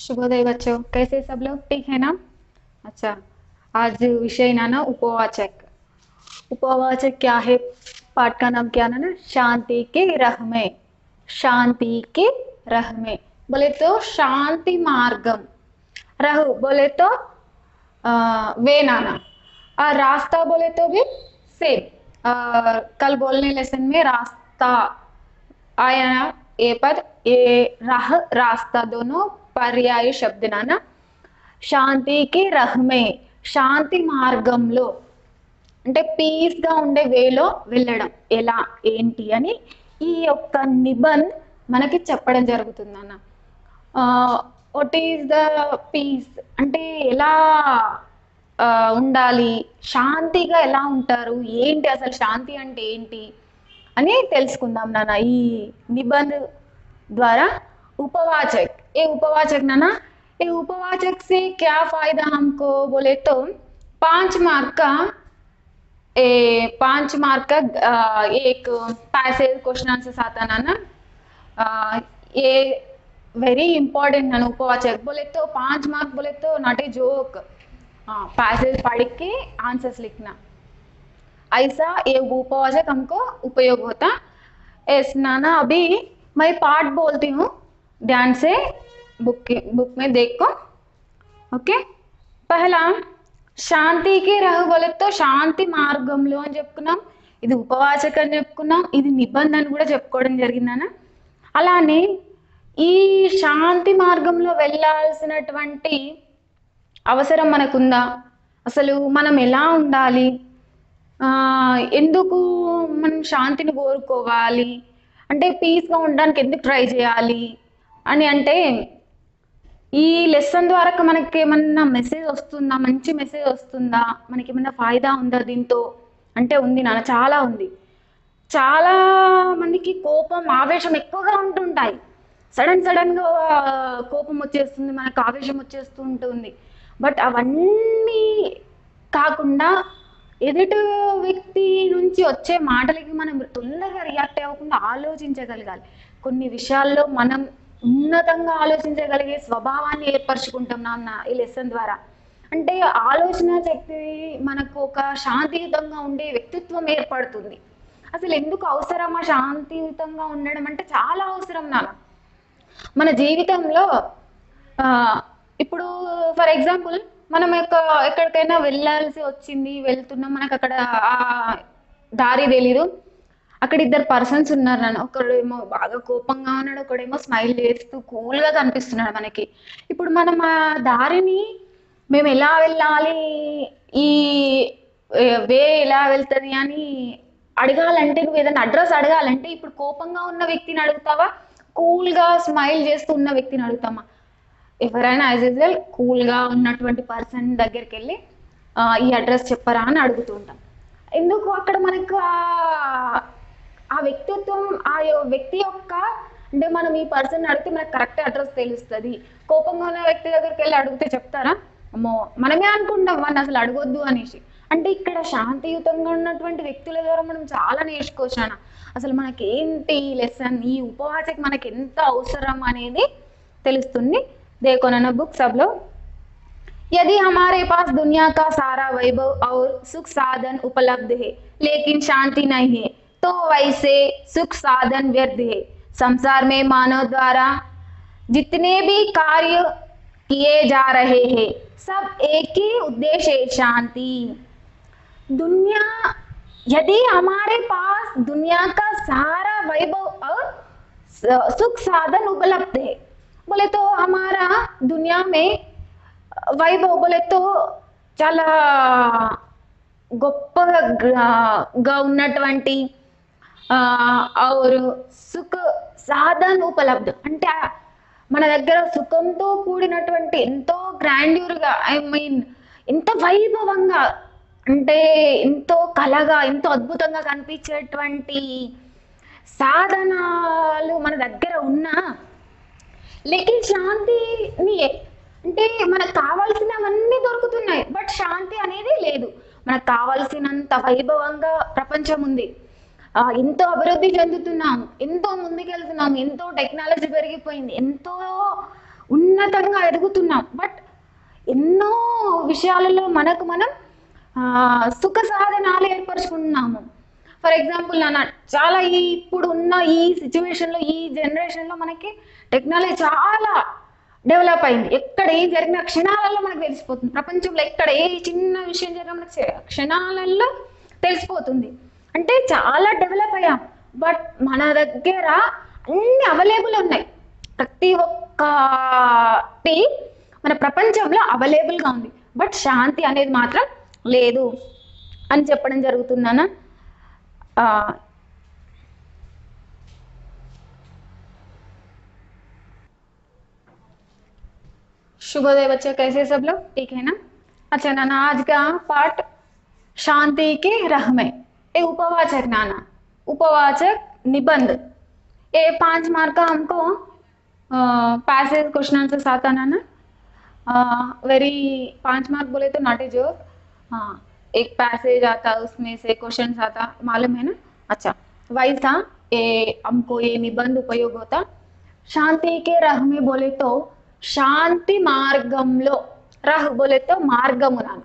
शुभोदय बच्चों, कैसे सब लोग ठीक है ना। अच्छा, आज विषय ना उपवाचक। उपवाचक क्या है? पाठ का नाम क्या ना, शांति के रह में। शांति के रह में बोले तो शांति मार्गम, रह बोले तो वे नाना, और रास्ता बोले तो भी सेम। कल बोलने लेसन में रास्ता आया ना, ये पद, ये राह रास्ता दोनों पर्याय शब्द नाना। శాంతికి రహమే, శాంతి మార్గంలో అంటే పీస్ గా ఉండే వేలో వెళ్ళడం ఎలా ఏంటి అని ఈ యొక్క నిబంధ్ మనకి చెప్పడం జరుగుతుంది అన్న. వాట్ ఈస్ ద పీస్ అంటే ఎలా ఉండాలి, శాంతిగా ఎలా ఉంటారు, ఏంటి అసలు శాంతి అంటే ఏంటి అని తెలుసుకుందాం నాన్న ఈ నిబంధ్ ద్వారా. उपवाचक, ये उपवाचक ना, ये उपवाचक से क्या फायदा हमको बोले तो 5 मार्क का 5 मार्क का एक पैसेज क्वेश्चन आंसर आता ना, ये वेरी इंपॉर्टेंट ना उपवाचक बोले तो 5 मार्क बोले तो नॉट ए जोक। पैसेज पढ़ के आंसर्स लिखना, ऐसा ये उपवाचक हमको उपयोग होता। एस नाना, अभी मैं पाठ बोलती हूँ, ध्यान से बुक में देखो। ఓకే, పహలా శాంతికి రహు बोले तो శాంతి మార్గంలో అని చెప్పుకున్నాం, ఇది ఉపవాచక అని చెప్పుకున్నాం, ఇది నిబంధన కూడా చెప్పుకోవడం జరిగిందన్న. అలానే ఈ శాంతి మార్గంలో వెళ్ళాల్సినటువంటి అవసరం మనకుందా, అసలు మనం ఎలా ఉండాలి, ఎందుకు మనం శాంతిని కోరుకోవాలి, అంటే పీస్గా ఉండడానికి ఎందుకు ట్రై చేయాలి అని అంటే, ఈ లెసన్ ద్వారా మనకి ఏమన్నా మెసేజ్ వస్తుందా, మంచి మెసేజ్ వస్తుందా, మనకి ఏమన్నా ఫాయిదా ఉందా దీంతో అంటే ఉంది నాన్న, చాలా ఉంది. చాలా మందికి కోపం ఆవేశం ఎక్కువగా ఉంటుంటాయి, సడన్గా కోపం వచ్చేస్తుంది, మనకు ఆవేశం వచ్చేస్తూ ఉంటుంది. బట్ అవన్నీ కాకుండా ఎదుటి వ్యక్తి నుంచి వచ్చే మాటలకి మనం తొందరగా రియాక్ట్ అవ్వకుండా ఆలోచించగలగాలి. కొన్ని విషయాల్లో మనం ఉన్నతంగా ఆలోచించగలిగే స్వభావాన్ని ఏర్పరచుకుంటాం నాన్న ఈ లెసన్ ద్వారా. అంటే ఆలోచన శక్తి మనకు ఒక శాంతియుతంగా ఉండే వ్యక్తిత్వం ఏర్పడుతుంది. అసలు ఎందుకు అవసరమా శాంతియుతంగా ఉండడం అంటే, చాలా అవసరం నాన్న మన జీవితంలో. ఇప్పుడు ఫర్ ఎగ్జాంపుల్ మనం ఎక్కడికైనా వెళ్ళాల్సి వచ్చింది, వెళ్తున్నాం, మనకు అక్కడ దారి తెలీదు, అక్కడ 2 పర్సన్స్ ఉన్నారు నాన్న, ఒకడేమో బాగా కోపంగా ఉన్నాడు, ఒకడేమో స్మైల్ చేస్తూ కూల్గా కనిపిస్తున్నాడు మనకి. ఇప్పుడు మనం ఆ దారిని మేము ఎలా వెళ్ళాలి, ఈ వే ఎలా వెళ్తుంది అని అడగాలంటే, నువ్వు ఏదైనా అడ్రస్ అడగాలంటే ఇప్పుడు కోపంగా ఉన్న వ్యక్తిని అడుగుతావా, కూల్గా స్మైల్ చేస్తూ ఉన్న వ్యక్తిని అడుగుతామా? ఎవరైనా యాజ్ యూజువల్ కూల్గా ఉన్నటువంటి పర్సన్ దగ్గరికి వెళ్ళి ఈ అడ్రస్ చెప్పరా అని అడుగుతూ ఉంటాం. ఎందుకు అక్కడ మనకు ఆ వ్యక్తిత్వం, ఆ వ్యక్తి యొక్క, అంటే మనం ఈ పర్సన్ అడిగితే మనకు కరెక్ట్ అడ్రస్ తెలుస్తుంది. కోపంగా ఉన్న వ్యక్తి దగ్గరికి వెళ్ళి అడిగితే చెప్తారా? అమ్మో, మనమే అనుకుంటాం వాడిని అసలు అడగొద్దు అనేసి. అంటే ఇక్కడ శాంతియుతంగా ఉన్నటువంటి వ్యక్తుల ద్వారా మనం చాలా నేర్చుకోవచ్చు. అసలు మనకి ఏంటి లెసన్, ఈ ఉపవాచక మనకి ఎంత అవసరం అనేది తెలుస్తుంది. देखो ना बुक सब लोग, यदि हमारे पास दुनिया का सारा वैभव और सुख साधन उपलब्ध है लेकिन शांति नहीं है, तो वैसे सुख साधन व्यर्थ है। संसार में मानव द्वारा जितने भी कार्य किए जा रहे हैं सब एक ही उद्देश्य है, शांति। दुनिया, यदि हमारे पास दुनिया का सारा वैभव और सुख साधन उपलब्ध है बोले तो हमारा दुनिया में वैभव बोले तो చాలా గొప్పగా ఉన్నటువంటి और సుఖ సాధన ఉపలబ్ధ అంటే మన దగ్గర సుఖంతో కూడినటువంటి ఎంతో గ్రాండ్యూర్గా, ఐ మీన్ ఎంత వైభవంగా, అంటే ఎంతో కళగా, ఎంతో అద్భుతంగా కనిపించేటువంటి సాధనాలు మన దగ్గర ఉన్నా, లేకిన్ శాంతిని అంటే మనకు కావాల్సినవన్నీ దొరుకుతున్నాయి, బట్ శాంతి అనేది లేదు. మనకు కావాల్సినంత వైభవంగా ప్రపంచం ఉంది, ఎంతో అభివృద్ధి చెందుతున్నాం, ఎంతో ముందుకెళ్తున్నాం, ఎంతో టెక్నాలజీ పెరిగిపోయింది, ఎంతో ఉన్నతంగా ఎదుగుతున్నాం. బట్ ఎన్నో విషయాలలో మనకు మనం సుఖ సాధనాలు ఏర్పరచుకుంటున్నాము. ఫర్ ఎగ్జాంపుల్ నాన్న, చాలా ఇప్పుడు ఉన్న ఈ సిచ్యువేషన్లో, ఈ జనరేషన్లో మనకి టెక్నాలజీ చాలా డెవలప్ అయింది. ఎక్కడ ఏం జరిగిన క్షణాలలో మనకు తెలిసిపోతుంది. ప్రపంచంలో ఎక్కడ ఏ చిన్న విషయం జరిగినా మనకు క్షణాలలో తెలిసిపోతుంది. అంటే చాలా డెవలప్ అయ్యాం. బట్ మన దగ్గర అన్ని అవైలబుల్ ఉన్నాయి. ప్రతి ఒక్కటి మన ప్రపంచంలో అవైలబుల్గా ఉంది. బట్ శాంతి అనేది మాత్రం లేదు అని చెప్పడం జరుగుతుందన్న. शुभोदय बच्चे, कैसे सब लोग ठीक है ना? अच्छा नाना, आज का पाठ शांति के राह में, ये उपवाचक नाना, उपवाचक निबंध, ये 5 मार्क का हमको पैसेज क्वेश्चन आंसर आता नाना. वेरी 5 मार्क बोले तो नॉट ए जोक. हाँ, एक पैसेज आता, उसमें से क्वेश्चन आता, मालूम है ना? अच्छा, वैसा ये हमको ये निबंध उपयोग होता. शांति के राह में बोले तो शांति मार्गंलो, रह बोले तो मार्गम नाना,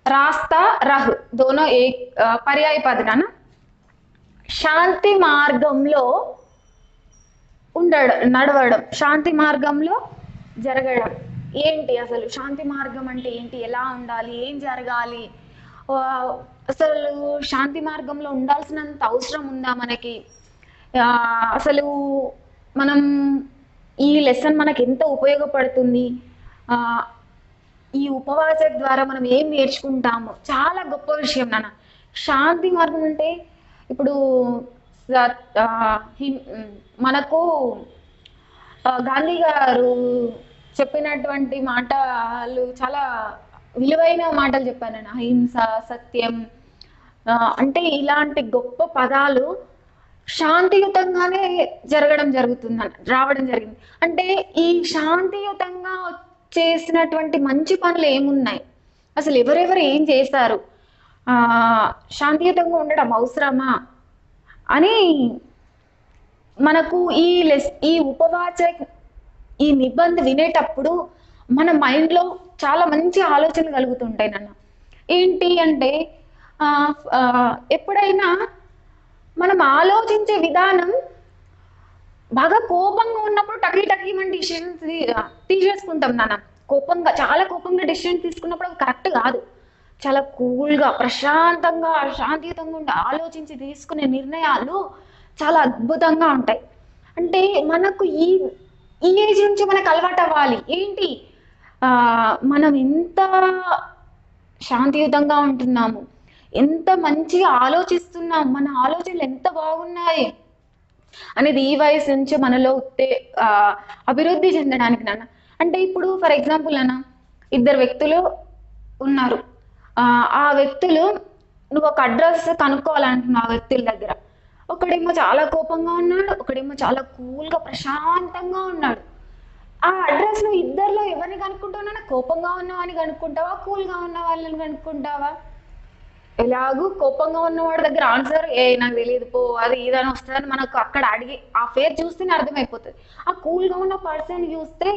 रास्ता रह दोनों एक पर्याय पद नाना. శాంతి మార్గంలో నడవడం, శాంతి మార్గంలో జరగడం. ఏంటి అసలు శాంతి మార్గం అంటే ఏంటి, ఎలా ఉండాలి, ఏం జరగాలి, అసలు శాంతి మార్గంలో ఉండాల్సినంత అవసరం ఉందా మనకి, అసలు మనం ఈ లెసన్ మనకి ఎంత ఉపయోగపడుతుంది, ఈ ఉపవాసం ద్వారా మనం ఏం నేర్చుకుంటాము, చాలా గొప్ప విషయం నాన్న. శాంతి మార్గం అంటే ఇప్పుడు మనకు గాంధీ గారు చెప్పినటువంటి మాటలు చాలా విలువైన మాటలు చెప్పాను. అహింస, సత్యం, అంటే ఇలాంటి గొప్ప పదాలు శాంతియుతంగానే రావడం జరిగింది. అంటే ఈ శాంతియుతంగా చేసినటువంటి మంచి పనులు ఏమున్నాయి, అసలు ఎవరెవరు ఏం చేశారు, శాంతియుతంగా ఉండడం అవసరమా అని మనకు ఈ ఉపవాచ ఈ నిబంధన వినేటప్పుడు మన మైండ్లో చాలా మంచి ఆలోచనలు కలుగుతుంటాయి నాన్న. ఏంటి అంటే ఎప్పుడైనా మనం ఆలోచించే విధానం బాగా కోపంగా ఉన్నప్పుడు టక్కి డిసిషన్స్ తీసేసుకుంటాం నాన్న. చాలా కోపంగా డిసిషన్ తీసుకున్నప్పుడు అది కరెక్ట్ కాదు. చాలా కూల్గా, ప్రశాంతంగా, శాంతియుతంగా ఉండి ఆలోచించి తీసుకునే నిర్ణయాలు చాలా అద్భుతంగా ఉంటాయి. అంటే మనకు ఈ ఏజ్ నుంచి మనకు అలవాటు అవ్వాలి. ఏంటి, మనం ఎంత శాంతియుతంగా ఉంటున్నాము, ఎంత మంచిగా ఆలోచిస్తున్నాం, మన ఆలోచనలు ఎంత బాగున్నాయి అనేది ఈ వయసు నుంచి మనలో అభివృద్ధి చెందడానికి నాన్న. అంటే ఇప్పుడు ఫర్ ఎగ్జాంపుల్ నాన్న, 2 వ్యక్తులు ఉన్నారు. ఆ వ్యక్తులు, నువ్వు ఒక అడ్రస్ కనుక్కోవాలంటున్నావు ఆ వ్యక్తుల దగ్గర. ఒకడేమో చాలా కోపంగా ఉన్నాడు, ఒకడేమో చాలా కూల్గా ప్రశాంతంగా ఉన్నాడు. ఆ అడ్రస్ నువ్వు ఇద్దరిలో ఎవరిని కనుక్కుంటావు? కోపంగా ఉన్నవాడిని కనుక్కుంటావా, కూల్గా ఉన్న వాళ్ళని కనుక్కుంటావా? ఎలాగూ కోపంగా ఉన్నవాడి దగ్గర ఆన్సర్ నాకు తెలియదు పో, అది ఇదని వస్తుందని మనకు అక్కడ అడిగి ఆ ఫేర్ చూస్తేనే అర్థమైపోతుంది. ఆ కూల్గా ఉన్న పర్సన్ చూస్తే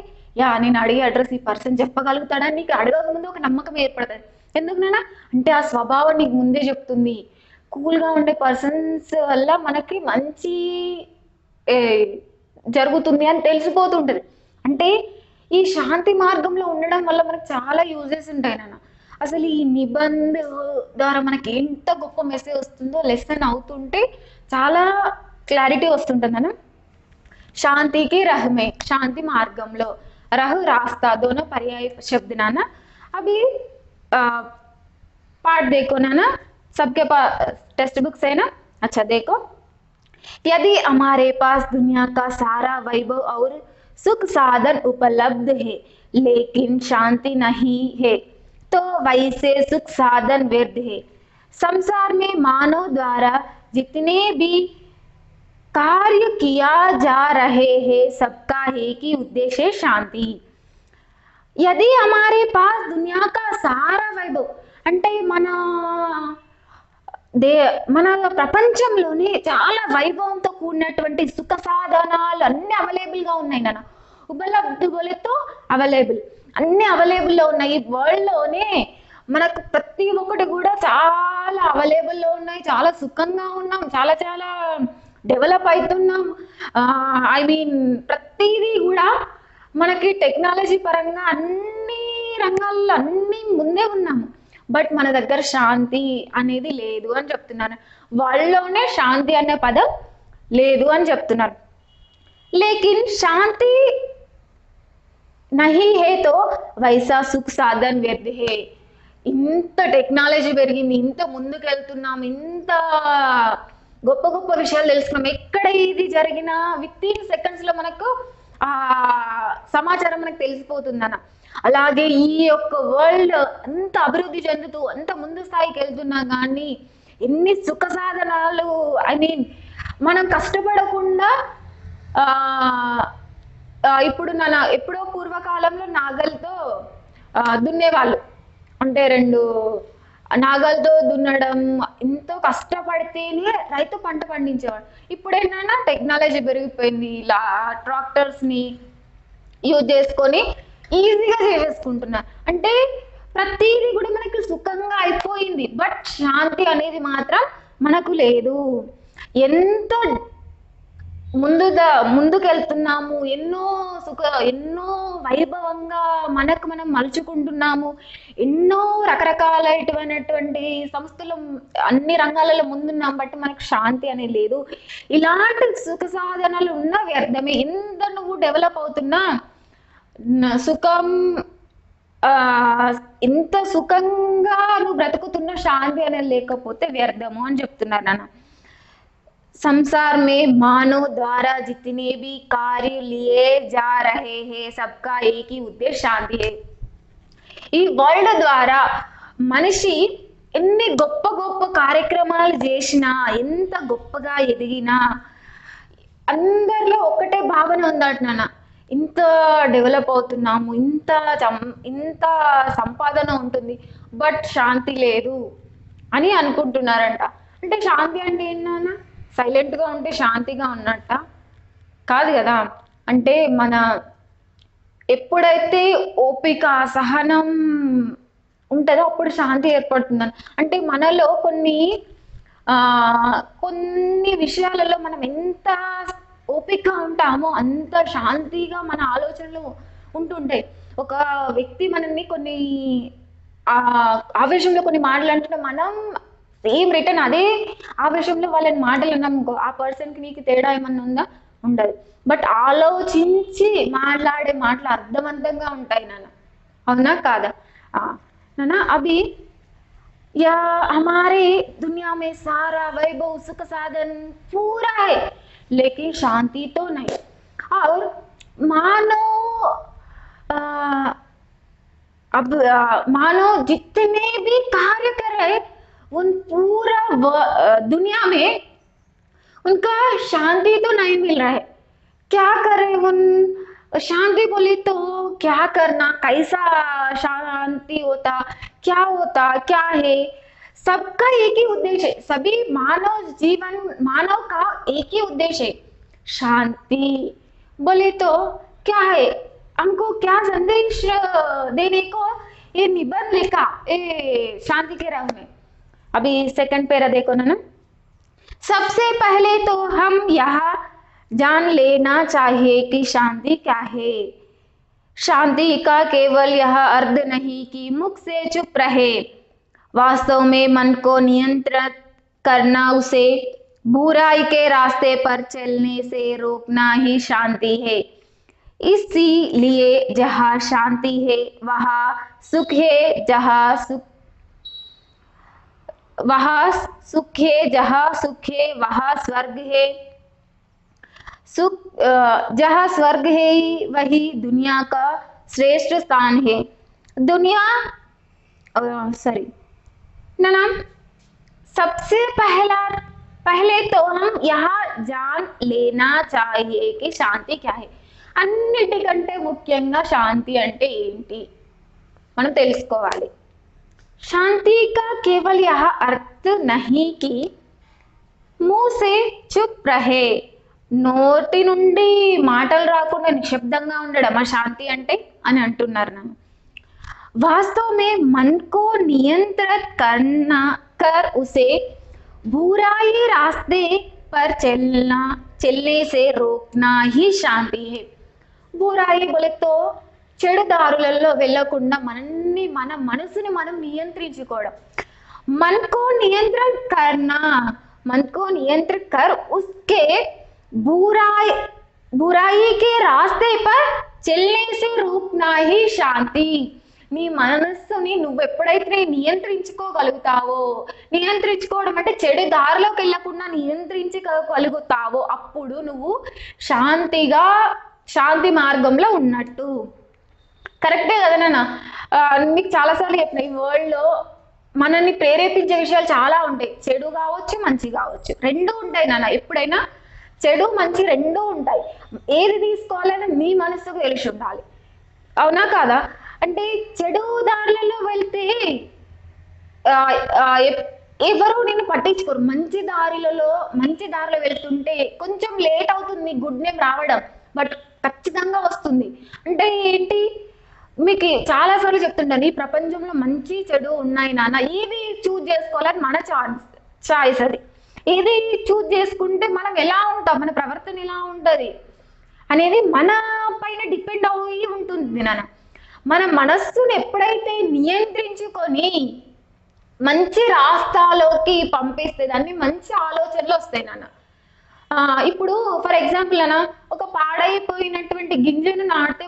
నేను అడిగే అడ్రస్ ఈ పర్సన్ చెప్పగలుగుతాడని నీకు అడగక ముందు ఒక నమ్మకం ఏర్పడుతుంది. ఎందుకు నాన్న అంటే ఆ స్వభావం నీకు ముందే చెప్తుంది. కూల్గా ఉండే పర్సన్స్ వల్ల మనకి మంచి జరుగుతుంది అని తెలిసిపోతుంటది. అంటే ఈ శాంతి మార్గంలో ఉండడం వల్ల మనకు చాలా యూజెస్ ఉంటాయి నాన్న. అసలు ఈ నిబంధ ద్వారా మనకి ఎంత గొప్ప మెసేజ్ వస్తుందో లెసన్ అవుతుంటే చాలా క్లారిటీ వస్తుంటుంది నాన్న. శాంతికి రహమే, శాంతి మార్గంలో, रह रास्ता दोनों पर्याय शब्द नाना. अभी पाठ देखो नाना, सबके पास टेक्स्ट बुक्स है ना? अच्छा देखो, यदि हमारे पास दुनिया का सारा वैभव और सुख साधन उपलब्ध है लेकिन शांति नहीं है तो वैसे सुख साधन व्यर्थ है. संसार में मानव द्वारा जितने भी कार्य किया जा रहे हैं सबका एक ही उद्देश्य है शांति. यदि हमारे पास दुनिया का सारा वैभव అంటే మన ప్రపంచంలోనే చాలా వైభవంతో కూడినటువంటి సుఖ సాధనాలు అన్ని అవైలబుల్గా ఉన్నాయి నాన్న. ఉపలబ్ధ బోలేతో అవైలబుల్, అన్ని అవైలబుల్లో ఉన్నాయి. ఈ వరల్డ్లోనే మనకు ప్రతి ఒక్కటి కూడా చాలా అవైలబుల్లో ఉన్నాయి, చాలా సుఖంగా ఉన్నాం, చాలా చాలా డెవలప్ అవుతున్నాం. ఐ మీన్ ప్రతిదీ కూడా మనకి టెక్నాలజీ పరంగా అన్ని రంగాల్లో అన్ని ముందే ఉన్నాము. బట్ మన దగ్గర శాంతి అనేది లేదు అని చెప్తున్నారు. వాళ్ళలోనే శాంతి అనే పదం లేదు అని చెప్తున్నారు. లేకిన్ శాంతి నహీ హే తో వైసా సుఖ్ సాధన్ వ్యర్థ హే. ఇంత టెక్నాలజీ పెరిగింది, ఇంత ముందుకు వెళ్తున్నాం, ఇంత గొప్ప గొప్ప విషయాలు తెలుసుకున్నాం. ఎక్కడ ఇది జరిగినా విత్ ఇన్ సెకండ్స్ లో మనకు ఆ సమాచారం మనకు తెలిసిపోతుందన్న. అలాగే ఈ యొక్క వరల్డ్ అంత అభివృద్ధి చెందుతూ అంత ముందు స్థాయికి వెళ్తున్నా కానీ ఎన్ని సుఖ సాధనాలు, ఐ మీన్ మనం కష్టపడకుండా ఇప్పుడు ఎప్పుడో పూర్వకాలంలో నాగల్తో దున్నేవాళ్ళు, అంటే 2 నాగలతో దున్నడం, ఎంతో కష్టపడితేనే రైతు పంట పండించేవాడు. ఇప్పుడు ఏంటన్నా టెక్నాలజీ పెరిగిపోయింది, ఇలా ట్రాక్టర్స్ ని యూజ్ చేసుకొని ఈజీగా చేసేసుకుంటున్నారు. అంటే ప్రతిదీ కూడా మనకి సుఖంగా అయిపోయింది, బట్ శాంతి అనేది మాత్రం మనకు లేదు. ఎంత ముందుకెళ్తున్నాము, ఎన్నో వైభవంగా మనకు మనం మలుచుకుంటున్నాము, ఎన్నో రకరకాలైనటువంటి సంస్థలు అన్ని రంగాలలో ముందున్నాం, బట్ మనకు శాంతి అనేది లేదు. ఇలాంటి సుఖ సాధనలు ఉన్న వ్యర్థమే. ఎంత నువ్వు డెవలప్ అవుతున్నా సుఖం, ఇంత సుఖంగా నువ్వు బ్రతుకుతున్న శాంతి అనేది లేకపోతే వ్యర్థము అని చెప్తున్నారు నాన్న. संसार में मानव द्वारा जितने भी कार्य लिए जा रहे हैं सबका एक ही उद्देश्य शांति है. ఈ వరల్డ్ ద్వారా మనిషి ఎన్ని గొప్ప గొప్ప కార్యక్రమాలు చేసినా, ఎంత గొప్పగా ఎదిగినా అందరిలో ఒకటే భావన ఉందట నాన్న. ఇంత డెవలప్ అవుతున్నాము, ఇంత సంపాదన ఉంటుంది, బట్ శాంతి లేదు అని అనుకుంటున్నారంట. అంటే శాంతి అంటే ఏంటన్నా? సైలెంట్ గా ఉంటే శాంతిగా ఉన్నట్ట కాదు కదా. అంటే మన ఎప్పుడైతే ఓపిక సహనం ఉంటుందో అప్పుడు శాంతి ఏర్పడుతుందని. అంటే మనలో కొన్ని విషయాలలో మనం ఎంత ఓపిక ఉంటామో అంత శాంతిగా మన ఆలోచనలు ఉంటుంటాయి. ఒక వ్యక్తి మనల్ని కొన్ని ఆవేశంలో కొన్ని మాటలు అంటుంటే మనం సేమ్ రిటర్న్ అదే ఆవేశంలో వాళ్ళని మాటలు అన్నామనుకో, ఆ పర్సన్కి నీకు తేడా ఏమన్నా ఉందా? ఉండదు. బట్ ఆలోచించి మాట్లాడే మాటలు అర్థవంతంగా ఉంటాయి నాన్న, అవునా కాదా? नाना अभी या हमारे दुनिया में सारा वैभव सुख साधन पूरा है, लेकिन शांति तो नहीं. और मानो मानो जितने भी कार्य कर रहे उन पूरा दुनिया में उनका शांति तो नहीं मिल रहा है. क्या करे उन शांति बोले तो क्या करना, कैसा शांति होता, क्या होता, क्या है? सबका एक ही उद्देश्य है. सभी मानव का एक ही उद्देश्य है, शांति. बोले तो क्या है? हमको क्या संदेश देने को ये निबंध लिखा ये शांति के राह में. अभी सेकंड पैरा देखो ना. सबसे पहले तो हम यहाँ जान लेना चाहिए कि शांति क्या है. शांति का केवल यह अर्थ नहीं कि मुख से चुप रहे. वास्तव में मन को नियंत्रित करना, उसे बुराई के रास्ते पर चलने से रोकना ही शांति है. इसीलिए जहाँ शांति है वहाँ सुख है, जहाँ सुख है, जहाँ सुख है वहाँ स्वर्ग है. सुख जहाँ स्वर्ग है वही दुनिया का श्रेष्ठ स्थान है. दुनिया ना सबसे पहले तो हम यहाँ जान लेना चाहिए कि शांति क्या है. అన్నిటికంటే ముఖ్యంగా శాంతి అంటే ఏంటి మనం తెలుసుకోవాలి. शांति का केवल यह अर्थ नहीं कि मुंह से चुप रहे నోటి నుండి మాటలు రాకుండా నిశ్శబ్దంగా ఉండడమా శాంతి అంటే అని అంటున్నారు నన్ను. वास्तव में मन को नियंत्रित करना कर उसे बुराई रास्ते पर चलने से रोकना ही शांति है. బురాయి బోలేతో చెడు దారులలో వెళ్ళకుండా మన మనసుని మనం నియంత్రించుకోవడం. మనకు నియంత్రణ కర్నా, మనకు నియంత్రణ కర్ उसके बुराई के रास्ते पर चलने से रोकना ही शांति. నీ మనస్సుని నువ్వు ఎప్పుడైతే నియంత్రించుకోగలుగుతావో, నియంత్రించుకోవడం అంటే చెడు దారిలోకి వెళ్ళకుండా నియంత్రించగలుగుతావో అప్పుడు నువ్వు శాంతి మార్గంలో ఉన్నట్టు. కరెక్టే కదా నాన్న? మీకు చాలాసార్లు చెప్పిన ఈ వరల్డ్లో మనల్ని ప్రేరేపించే విషయాలు చాలా ఉంటాయి. చెడు కావచ్చు, మంచి కావచ్చు, రెండు ఉంటాయి నాన్న. ఎప్పుడైనా చెడు మంచి రెండూ ఉంటాయి. ఏది తీసుకోవాలని నీ మనసుకు తెలిసి ఉండాలి. అవునా కాదా? అంటే చెడు దారులలో వెళ్తే ఎవరు నేను పట్టించుకోరు. మంచి దారిలో వెళ్తుంటే కొంచెం లేట్ అవుతుంది గుడ్ నేమ్ రావడం, బట్ ఖచ్చితంగా వస్తుంది. అంటే ఏంటి, మీకు చాలా సార్లు చెప్తుంటాను, ఈ ప్రపంచంలో మంచి చెడు ఉన్నాయి నాన్న. ఏది చూజ్ చేసుకోవాలని మన చాయిస్. అది ఏది చూజ్ చేసుకుంటే మనం ఎలా ఉంటాం, మన ప్రవర్తన ఎలా ఉంటుంది అనేది మన పైన డిపెండ్ అయ్యి ఉంటుంది నాన్న. మన మనస్సును ఎప్పుడైతే నియంత్రించుకొని మంచి రాస్తాలోకి పంపిస్తే దాన్ని మంచి ఆలోచనలు వస్తాయి నాన్న. ఇప్పుడు ఫర్ ఎగ్జాంపుల్ అన్న, ఒక పాడైపోయినటువంటి గింజను నాటితే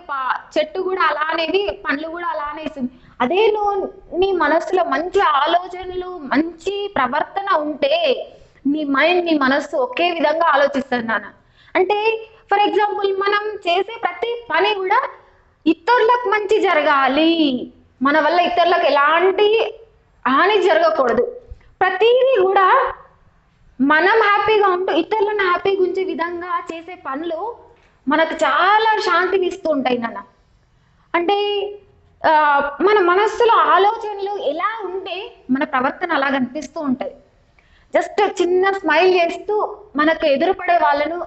చెట్టు కూడా అలానేది, పండ్లు కూడా అలానే ఇస్తుంది. అదే నువ్వు నీ మనస్సులో మంచి ఆలోచనలు, మంచి ప్రవర్తన ఉంటే నీ మైండ్, నీ మనస్సు ఒకే విధంగా ఆలోచిస్తుంది నాన్న. అంటే ఫర్ ఎగ్జాంపుల్ మనం చేసే ప్రతి పని కూడా ఇతరులకు మంచి జరగాలి, మన వల్ల ఇతరులకు ఎలాంటి హాని జరగకూడదు. ప్రతిదీ కూడా మనం హ్యాపీగా ఉంటూ ఇతరులను హ్యాపీగా ఉంచే విధంగా చేసే పనులు మనకు చాలా శాంతిని ఇస్తూ ఉంటాయి నాన్న. అంటే మన మనస్సులో ఆలోచనలు ఎలా ఉంటే మన ప్రవర్తన అలా కనిపిస్తూ ఉంటుంది. జస్ట్ చిన్న స్మైల్ చేస్తూ మనకు ఎదురుపడే వాళ్ళను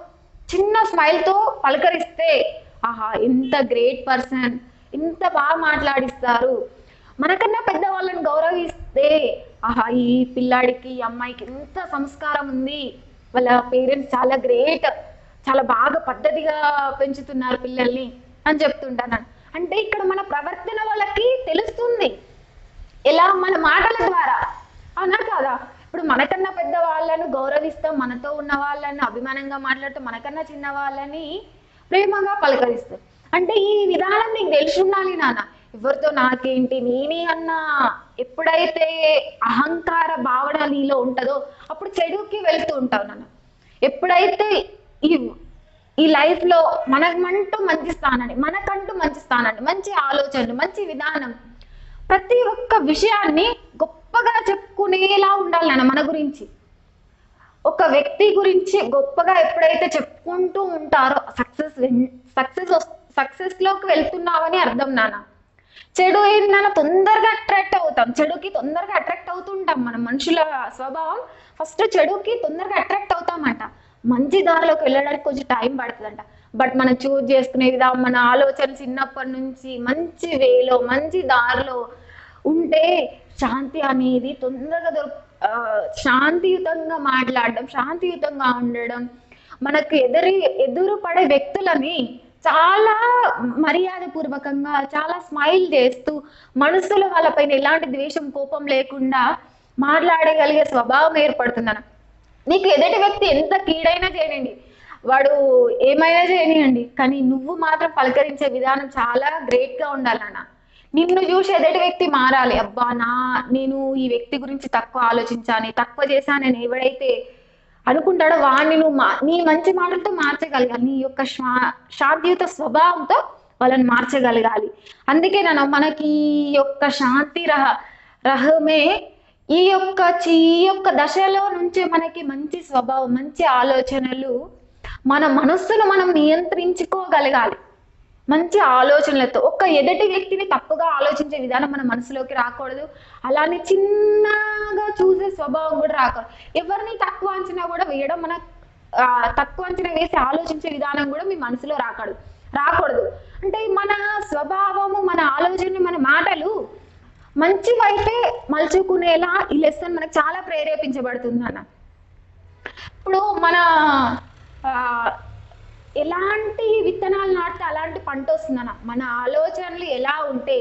చిన్న స్మైల్తో పలకరిస్తే, ఆహా ఎంత గ్రేట్ పర్సన్, ఇంత బాగా మాట్లాడిస్తారు. మనకన్నా పెద్దవాళ్ళని గౌరవిస్తే, ఆహా ఈ పిల్లాడికి, ఈ అమ్మాయికి ఎంత సంస్కారం ఉంది, వాళ్ళ పేరెంట్స్ చాలా గ్రేట్, చాలా బాగా పద్ధతిగా పెంచుతున్నారు పిల్లల్ని అని చెప్తుంటాను. అంటే ఇక్కడ మన ప్రవర్తన వాళ్ళకి తెలుస్తుంది, ఎలా మన మాటల ద్వారా. అవునా కాదా? ఇప్పుడు మనకన్నా పెద్ద వాళ్ళను గౌరవిస్తాం, మనతో ఉన్న వాళ్ళని అభిమానంగా మాట్లాడుతూ మనకన్నా చిన్న వాళ్ళని ప్రేమగా పలకరిస్తాం. అంటే ఈ విధానం నీకు తెలిసి ఉండాలి నాన్న. ఎవరితో నాకేంటి, నేనే అన్న ఎప్పుడైతే అహంకార భావన నీలో ఉంటుందో అప్పుడు చెడుకి వెళ్తూ ఉంటావు నాన్న. ఎప్పుడైతే ఈ లైఫ్ లో మనకంటూ మంచి స్థానాన్ని, మంచి ఆలోచనలు, మంచి విధానం, ప్రతి ఒక్క విషయాన్ని గొప్పగా చెప్పుకునేలా ఉండాలి నాన్న. మన గురించి, ఒక వ్యక్తి గురించి గొప్పగా ఎప్పుడైతే చెప్పుకుంటూ ఉంటారో సక్సెస్ లోకి వెళ్తున్నావని అర్థం నాన్న. చెడు ఏంటన్నా తొందరగా అట్రాక్ట్ అవుతాం, చెడుకి తొందరగా అట్రాక్ట్ అవుతుంటాం. మన మనుషుల స్వభావం ఫస్ట్ చెడుకి తొందరగా అట్రాక్ట్ అవుతామంట. మంచి దారిలోకి వెళ్ళడానికి కొంచెం టైం పడుతుందంట. బట్ మనం చూజ్ చేసుకునే విధానం, మన ఆలోచన చిన్నప్పటి నుంచి మంచి వేలో, మంచి దారిలో ఉంటే శాంతి అనేది తొందరగా శాంతియుతంగా మాట్లాడడం, శాంతియుతంగా ఉండడం, మనకు ఎదురు పడే వ్యక్తులని చాలా మర్యాద పూర్వకంగా, చాలా స్మైల్ చేస్తూ, మనసులో వాళ్ళపైన ఎలాంటి ద్వేషం, కోపం లేకుండా మాట్లాడగలిగే స్వభావం ఏర్పడుతుందన్న. నీకు ఎదుటి వ్యక్తి ఎంత కీడైనా చేయనండి, వాడు ఏమైనా చేయనియండి, కానీ నువ్వు మాత్రం పలకరించే విధానం చాలా గ్రేట్ గా ఉండాలన్న. నిన్ను చూసి ఎదుటి వ్యక్తి మారాలి. అబ్బా నేను ఈ వ్యక్తి గురించి తక్కువ ఆలోచించాను, తక్కువ చేశానని ఎవడైతే అనుకుంటాడో వాడిని నువ్వు నీ మంచి మాటలతో మార్చగలగాలి. నీ యొక్క శాంతియుత స్వభావంతో వాళ్ళని మార్చగలగాలి. అందుకే మనకి ఈ యొక్క శాంతి రహమే ఈ యొక్క దశలో నుంచే మనకి మంచి స్వభావం, మంచి ఆలోచనలు, మన మనస్సును మనం నియంత్రించుకోగలగాలి మంచి ఆలోచనలతో. ఒక ఎదుటి వ్యక్తిని తప్పుగా ఆలోచించే విధానం మన మనసులోకి రాకూడదు. అలానే చిన్నగా చూసే స్వభావం కూడా రాకూడదు. ఎవరిని తక్కువ అంచనా కూడా వేయడం మన తక్కువ అంచనా వేసి ఆలోచించే విధానం కూడా మీ మనసులో రాకూడదు. అంటే మన స్వభావము, మన ఆలోచన, మన మాటలు మంచి వైపే మలుచుకునేలా ఈ లెసన్ మనకు చాలా ప్రేరేపించబడుతుంది అన్న. ఇప్పుడు మన ఎలాంటి విత్తనాలు నాటితే అలాంటి పంట వస్తుందన్న. మన ఆలోచనలు ఎలా ఉంటే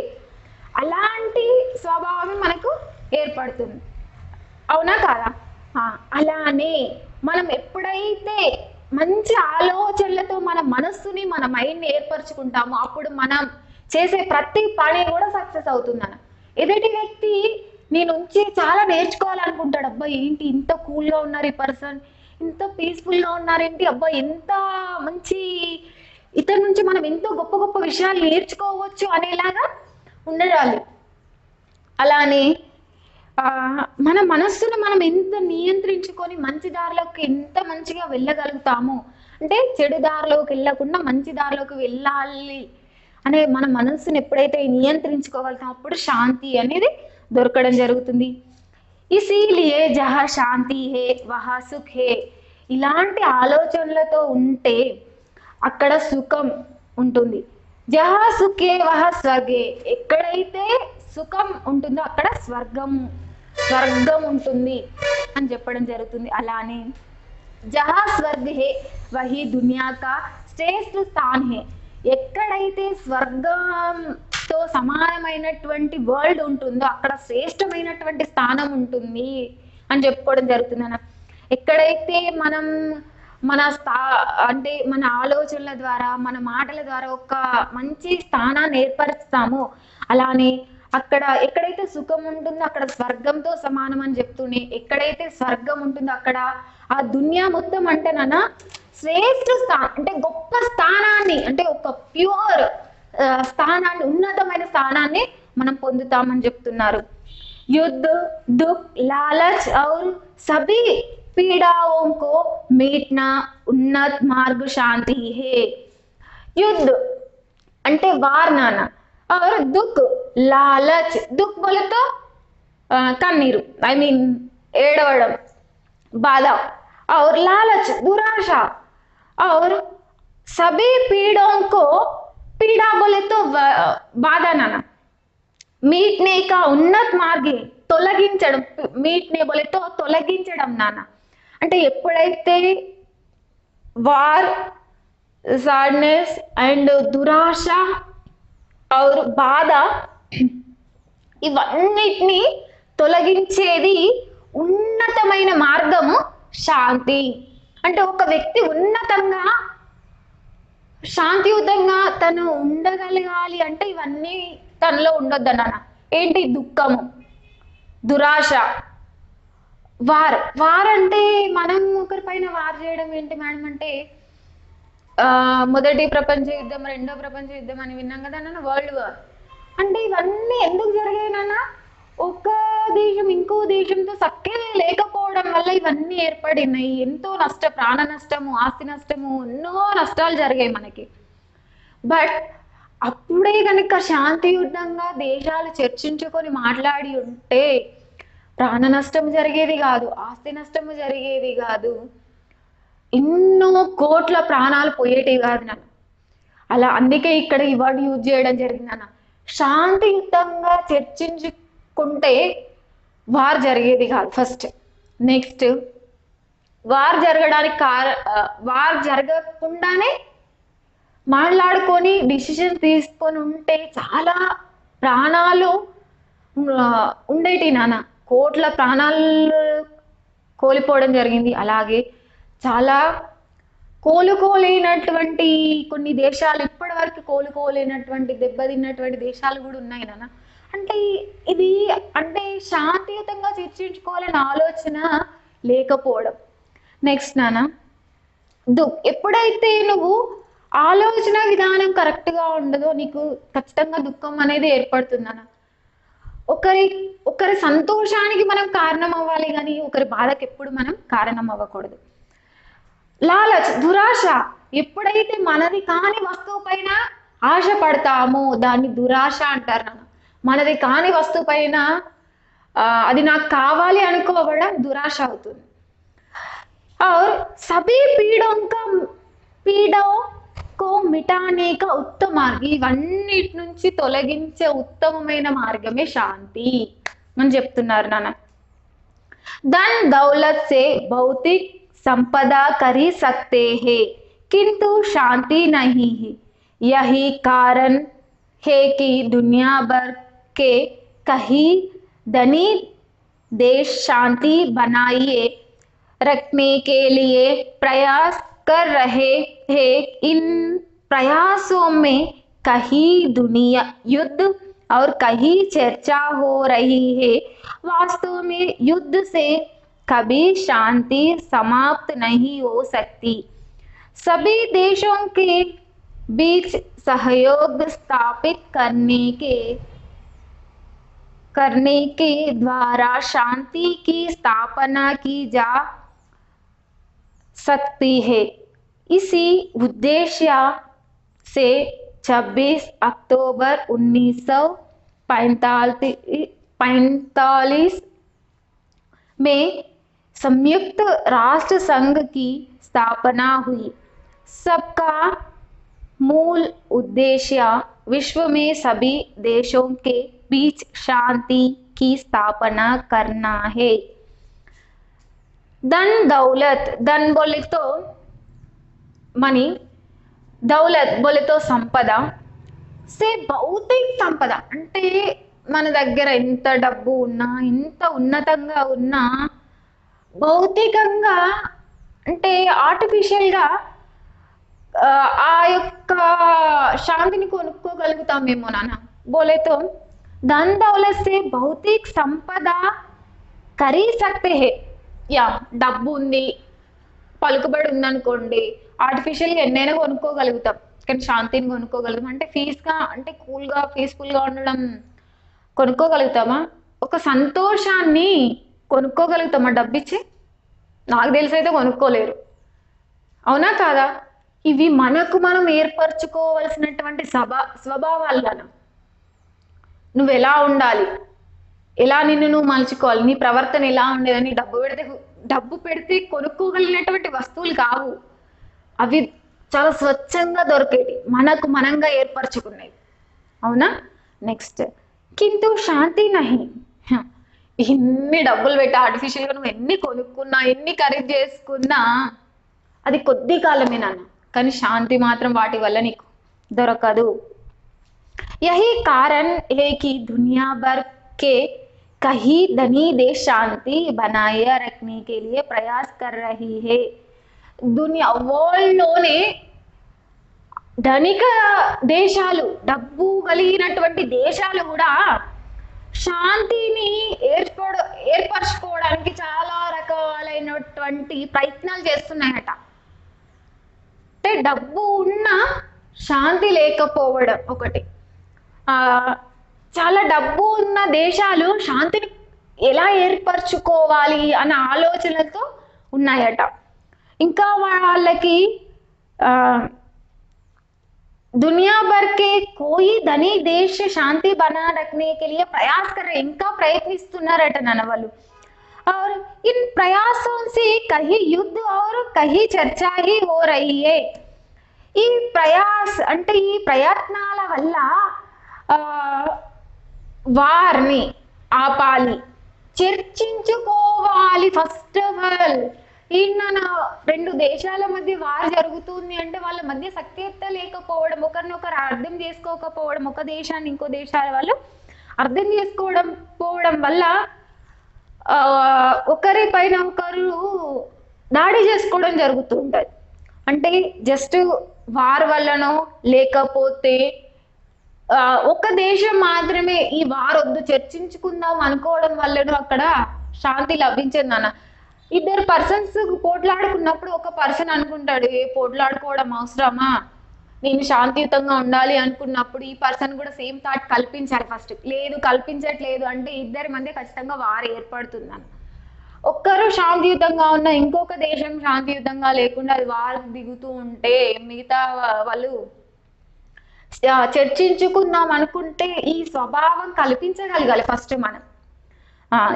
అలాంటి స్వభావం మనకు ఏర్పడుతుంది, అవునా కాదా? అలానే మనం ఎప్పుడైతే మంచి ఆలోచనలతో మన మనస్సుని, మన మైండ్ని ఏర్పరచుకుంటామో అప్పుడు మనం చేసే ప్రతి పని కూడా సక్సెస్ అవుతుందన్న. ఎదుటి వ్యక్తి నీ నుంచి చాలా నేర్చుకోవాలనుకుంటాడు. అబ్బా ఏంటి ఇంత కూల్గా ఉన్నారు ఈ పర్సన్, ఇంత పీస్ఫుల్గా ఉన్నారేంటి, అబ్బా ఎంత మంచి, ఇతని నుంచి మనం ఎంతో గొప్ప గొప్ప విషయాలు నేర్చుకోవచ్చు అనేలాగా ఉండాలి. అలానే మన మనస్సును మనం ఎంత నియంత్రించుకొని మంచి దారిలోకి ఎంత మంచిగా వెళ్ళగలుగుతామో, అంటే చెడు దారిలోకి వెళ్ళకుండా మంచి దారిలోకి వెళ్ళాలి అనే మన మనస్సును ఎప్పుడైతే నియంత్రించుకోగలుగుతాం అప్పుడు శాంతి అనేది దొరకడం జరుగుతుంది. ఇసీలియే జహా శాంతి హే వహా సుఖ్ హే, ఇలాంటి ఆలోచనలతో ఉంటే అక్కడ సుఖం ఉంటుంది. జహా సుఖే వహా స్వర్గే, ఎక్కడైతే సుఖం ఉంటుందో అక్కడ స్వర్గం ఉంటుంది అని చెప్పడం జరుగుతుంది. అలానే జహా స్వర్గ హే వహీ దునియా కా శ్రేష్ఠ స్థాన్ హే, ఎక్కడైతే స్వర్గంతో సమానమైనటువంటి వరల్డ్ ఉంటుందో అక్కడ శ్రేష్టమైనటువంటి స్థానం ఉంటుంది అని చెప్పుకోవడం జరుగుతుంది అన్న. ఎక్కడైతే మనం అంటే మన ఆలోచనల ద్వారా, మన మాటల ద్వారా ఒక మంచి స్థానాన్ని ఏర్పరుస్తామో, అలానే అక్కడ ఎక్కడైతే సుఖం ఉంటుందో అక్కడ స్వర్గంతో సమానం అని చెప్తూనే, ఎక్కడైతే స్వర్గం ఉంటుందో అక్కడ ఆ దునియా మొత్తం అంటే నాన్న శ్రేష్ఠ స్థానం, అంటే గొప్ప స్థానాన్ని, అంటే ఒక ప్యూర్ స్థానాన్ని, ఉన్నతమైన స్థానాన్ని మనం పొందుతామని చెప్తున్నారు. యుద్ధ దుఃఖ్ లాలచ్ ఔర్ సభీ पीड़ाओं को मीटना उन्नत मार्ग शांति है. युद्ध అంటే వార్ నాన్న, और दुख लालच, दुख बोले तो కన్నీరు, ఐ మీన్ ఏడవడం, బాధ, और लालच दुराशा, और सभी पीड़ों को, पीड़ा बोले तो బాధ నాన్న, మీట్నే కా ఉన్నత్ మార్గే, తొలగించడం, మీట్నే बोले तो తొలగించడం నాన్న. అంటే ఎప్పుడైతే వార్, సాడ్నెస్ అండ్ దురాశ और బాధ ఇవన్నిటిని తొలగించేది ఉన్నతమైన మార్గము శాంతి. అంటే ఒక వ్యక్తి ఉన్నతంగా శాంతియుతంగా తను ఉండగలగాలి అంటే ఇవన్నీ తనలో ఉండొద్దన్న. ఏంటి? దుఃఖము, దురాశ, వార్ అంటే మనం ఒకరిపైన వార్ చేయడం ఏంటి మేడం అంటే మొదటి ప్రపంచ యుద్ధం, రెండో ప్రపంచ యుద్ధం అని విన్నాం కదా నాన్న, వరల్డ్ వార్. అంటే ఇవన్నీ ఎందుకు జరిగాయి నాన్న? ఒక దేశం ఇంకో దేశంతో సఖ్యత లేకపోవడం వల్ల ఇవన్నీ ఏర్పడినాయి. ఎంతో ప్రాణ నష్టము, ఆస్తి నష్టము, ఎన్నో నష్టాలు జరిగాయి మనకి. బట్ అప్పుడే కనుక శాంతియుతంగా దేశాలు చర్చించుకొని మాట్లాడి ఉంటే ప్రాణ నష్టం జరిగేది కాదు, ఆస్తి నష్టము జరిగేది కాదు, ఎన్నో కోట్ల ప్రాణాలు పోయేటివి కాదు నాన్న. అలా అందుకే ఇక్కడ ఈ వర్డ్ యూజ్ చేయడం జరిగింది నాన్న. శాంతియుతంగా చర్చించుకుంటే వార్ జరిగేది కాదు ఫస్ట్. నెక్స్ట్ వార్ జరగకుండానే మాట్లాడుకొని డిసిషన్ తీసుకొని ఉంటే చాలా ప్రాణాలు ఉండేటి నాన్న, కోట్ల ప్రాణాలు కోల్పోవడం జరిగింది. అలాగే చాలా కోలుకోలేనటువంటి కొన్ని దేశాలు, ఇప్పటి వరకు కోలుకోలేనటువంటి దెబ్బతిన్నటువంటి దేశాలు కూడా ఉన్నాయి నాన్న. అంటే ఇది అంటే శాంతియుతంగా చర్చించుకోవాలని ఆలోచన లేకపోవడం. నెక్స్ట్ నాన్న, ఎప్పుడైతే నువ్వు ఆలోచన విధానం కరెక్ట్గా ఉండదో నీకు ఖచ్చితంగా దుఃఖం అనేది ఏర్పడుతుంది అన్న. ఒకరి సంతోషానికి మనం కారణం అవ్వాలి కానీ ఒకరి బాధకి ఎప్పుడు మనం కారణం అవ్వకూడదు. లాలచ్, దురాశ, ఎప్పుడైతే మనది కాని వస్తువు పైన ఆశ పడతామో దాన్ని దురాశ అంటారు నాన్న. మనది కాని వస్తువు పైన అది నాకు కావాలి అనుకోవడం దురాశ అవుతుంది. और सभी పీడో కో మిటానే కా ఉత్తమ మార్గం, ఇవన్నిటి నుంచి తొలగించే ఉత్తమమైన మార్గమే శాంతి అని చెప్తున్నారు నాన్న. धन दौलत से भौतिक संपदा कर ही सकते हैं किंतु शांति नहीं है. यही कारण है कि दुनिया भर के कई धनी देश शांति बनाए रखने के लिए प्रयास कर रहे हैं. इन प्रयासों में कहीं दुनिया युद्ध और कहीं चर्चा हो रही है. वास्तव में युद्ध से कभी शांति समाप्त नहीं हो सकती. सभी देशों के बीच सहयोग स्थापित करने के द्वारा शांति की स्थापना की जा सकती है. इसी उद्देश्य से 26 अक्टूबर 1945 में संयुक्त राष्ट्र संघ की स्थापना हुई. सबका मूल उद्देश्य विश्व में सभी देशों के बीच शांति की स्थापना करना है. धन दौलत, धन बोले तो मनी, दौलत बोले तो సంపద, సే భౌతిక సంపద అంటే మన దగ్గర ఎంత డబ్బు ఉన్నా ఎంత ఉన్నతంగా ఉన్నా భౌతికంగా అంటే ఆర్టిఫిషియల్గా ఆ యొక్క శాంతిని కొనుక్కోగలుగుతామేమో నాన్న. బోలే తో धन दौलत से भौतिक సంపద ఖరీద్ సక్తే హే. యా, డబ్బు ఉంది, పలుకుబడి ఉందనుకోండి, ఆర్టిఫిషియల్గా ఎన్నైనా కొనుక్కోగలుగుతాం, కానీ శాంతిని కొనుక్కోగలుగుతాం. అంటే ఫీజ్గా అంటే కూల్గా పీస్ఫుల్గా ఉండడం కొనుక్కోగలుగుతామా? ఒక సంతోషాన్ని కొనుక్కోగలుగుతామా డబ్బు ఇచ్చి? నాకు తెలిసి అయితే కొనుక్కోలేరు. అవునా కాదా? ఇవి మనకు మనం ఏర్పరచుకోవాల్సినటువంటి స్వభావాలను. నువ్వు ఎలా ఉండాలి, ఎలా నిన్ను నువ్వు మలుచుకోవాలి, నీ ప్రవర్తన ఎలా ఉండేదని. డబ్బు పెడితే కొనుక్కోగలిగినటువంటి వస్తువులు కావు అవి, చాలా స్వచ్ఛంగా దొరికేటి, మనకు మనంగా ఏర్పరచుకునేవి. అవునా? నెక్స్ట్, కింటూ శాంతి నహి. ఎన్ని డబ్బులు పెట్టి ఆర్టిఫిషియల్గా నువ్వు ఎన్ని కొనుక్కున్నా ఎన్ని ఖరీదు చేసుకున్నా అది కొద్ది కాలమే నాన్న, కానీ శాంతి మాత్రం వాటి వల్ల నీకు దొరకదు. यही कारण है कि दुनिया भर के कई धनी देश शांति बनाए रखने के लिए प्रयास कर रही है. दुनिया వరల్డ్ లోనే ధనిక దేశాలు, డబ్బు కలిగినటువంటి దేశాలు కూడా శాంతిని ఏర్పరచుకోవడానికి చాలా రకాలైనటువంటి ప్రయత్నాలు చేస్తున్నాయట. అంటే డబ్బు ఉన్న శాంతి లేకపోవడం ఒకటి. చాలా డబ్బు ఉన్న దేశాలు శాంతిని ఎలా ఏర్పరచుకోవాలి అన్న ఆలోచనలతో ఉన్నాయట. ఇంకా వాళ్ళకి दुनिया भर के कोई धनी देश शांति बना रखने के लिए प्रयास कर रहे, ఇంకా ప్రయత్నిస్తున్నారట నాన్న వాళ్ళు. और इन प्रयासों से कहीं युद्ध और कहीं चर्चा ही हो रही है. ఈ ప్రయాస్ అంటే ఈ ప్రయత్నాల వల్ల వారిని ఆపాలి, చర్చించుకోవాలి. ఫస్ట్ ఆఫ్ ఆల్ ఈయన రెండు దేశాల మధ్య వార్ జరుగుతుంది అంటే వాళ్ళ మధ్య సఖ్యత లేకపోవడం, ఒకరినొకరు అర్థం చేసుకోకపోవడం, ఒక దేశాన్ని ఇంకో దేశాల వాళ్ళు అర్థం పోవడం వల్ల ఒకరి పైన ఒకరు దాడి చేసుకోవడం జరుగుతూ ఉంటుంది. అంటే జస్ట్ వార్ వల్లనో లేకపోతే ఒక దేశం మాత్రమే ఈ వార్ వద్దు చర్చించుకుందాం అనుకోవడం వల్లనో అక్కడ శాంతి లభించదు నాన్న. ఇద్దరు పర్సన్స్ పోట్లాడుకున్నప్పుడు ఒక పర్సన్ అనుకుంటాడు, ఏ పోట్లాడుకోవడం అవసరమా, నేను శాంతియుతంగా ఉండాలి అనుకున్నప్పుడు ఈ పర్సన్ కూడా సేమ్ థాట్ కల్పించాలి. ఫస్ట్ లేదు, కల్పించట్లేదు అంటే ఇద్దరి మధ్య ఖచ్చితంగా వార్ ఏర్పడుతుందని. ఒక్కరు శాంతియుతంగా ఉన్న ఇంకొక దేశం శాంతియుతంగా లేకుండా అది వార్ దిగుతూ ఉంటే మిగతా వాళ్ళు చర్చించుకుందాం అనుకుంటే ఈ స్వభావం కల్పించగలగాలి ఫస్ట్ మనం.